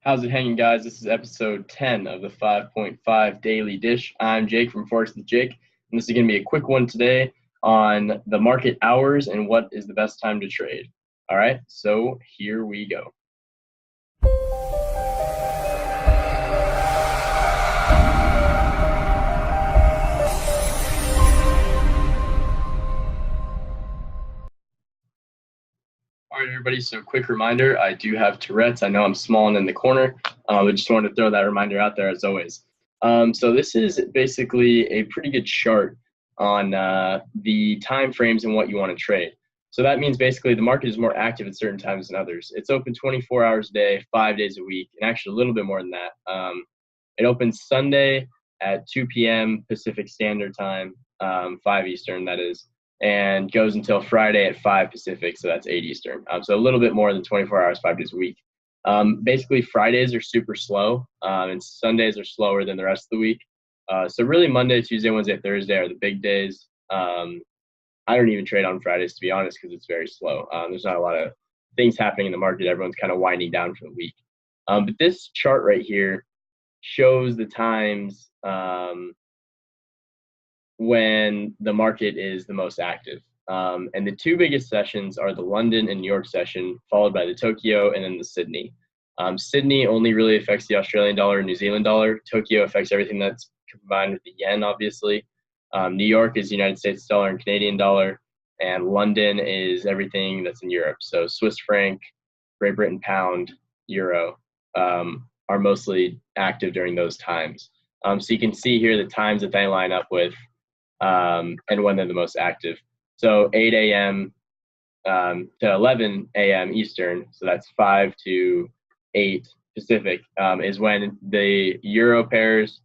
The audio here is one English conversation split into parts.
How's it hanging, guys? This is episode 10 of the 5.5 Daily Dish. I'm Jake from Forex with Jake, and this is going to be a quick one today on the market hours and what is the best time to trade. All right, so here we go. All right, everybody, so quick reminder, I do have Tourette's. I know I'm small and in the corner, but just wanted to throw that reminder out there as always. So this is basically a pretty good chart on the time frames and what you want to trade. So that means basically the market is more active at certain times than others. It's open 24 hours a day, 5 days a week, and actually a little bit more than that. It opens Sunday at 2 p.m. Pacific Standard Time, 5 Eastern, that is, and goes until Friday at 5 Pacific, so that's 8 Eastern. So a little bit more than 24 hours, 5 days a week. Basically, Fridays are super slow, and Sundays are slower than the rest of the week. So really Monday, Tuesday, Wednesday, Thursday are the big days. I don't even trade on Fridays, to be honest, because it's very slow. There's not a lot of things happening in the market. Everyone's kind of winding down for the week. But this chart right here shows the times when the market is the most active. And the two biggest sessions are the London and New York session, followed by the Tokyo and then the Sydney. Sydney only really affects the Australian dollar and New Zealand dollar. Tokyo affects everything that's combined with the yen, obviously. New York is the United States dollar and Canadian dollar, and London is everything that's in Europe. So Swiss franc, Great Britain pound, euro are mostly active during those times. So you can see here the times that they line up with and when they're the most active. So 8 a.m. To 11 a.m. Eastern, so that's 5 to 8 Pacific, is when the euro pairs,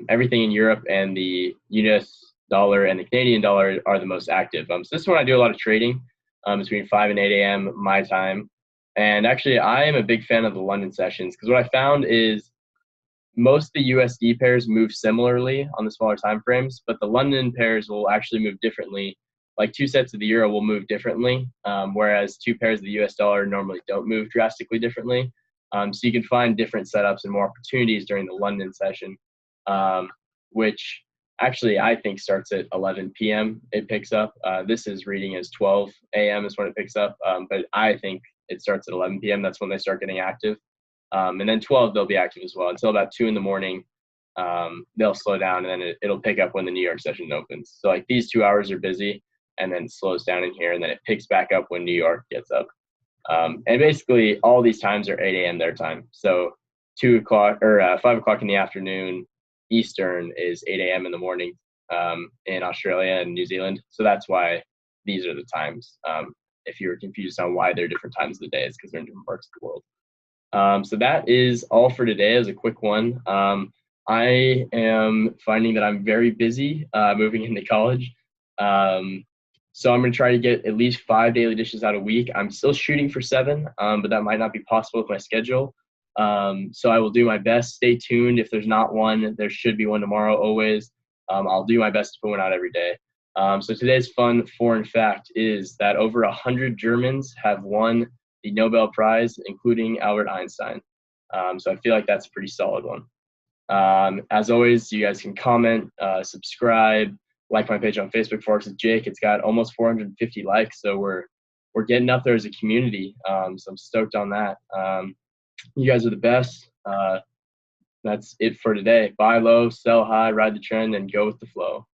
everything in Europe and the US dollar and the Canadian dollar are the most active. So this is when I do a lot of trading between 5 and 8 a.m. my time. And actually, I am a big fan of the London sessions because what I found is most of the USD pairs move similarly on the smaller time frames, but the London pairs will actually move differently. Like two sets of the euro will move differently, whereas two pairs of the US dollar normally don't move drastically differently. So you can find different setups and more opportunities during the London session, which actually I think starts at 11 p.m. It picks up. This is reading as 12 a.m. is when it picks up, but I think it starts at 11 p.m. That's when they start getting active. And then 12, they'll be active as well. Until about 2 in the morning, they'll slow down, and then it'll pick up when the New York session opens. So like these 2 hours are busy, and then slows down in here, and then it picks back up when New York gets up. And basically, all these times are 8 a.m. their time. So 2 o'clock or 5 o'clock in the afternoon Eastern is 8 a.m. in the morning in Australia and New Zealand. So that's why these are the times. If you were confused on why they're different times of the day, it's because they're in different parts of the world. So that is all for today as a quick one. I am finding that I'm very busy moving into college. So I'm going to try to get at least 5 daily dishes out a week. I'm still shooting for 7, but that might not be possible with my schedule. So I will do my best. Stay tuned. If there's not one, there should be one tomorrow always. I'll do my best to put one out every day. So today's fun foreign fact is that over 100 Germans have won the Nobel Prize, including Albert Einstein. So I feel like that's a pretty solid one. As always, you guys can comment, subscribe, like my page on Facebook, Forex with Jake. It's got almost 450 likes, so we're getting up there as a community. So I'm stoked on that. You guys are the best. That's it for today. Buy low, sell high, ride the trend, and go with the flow.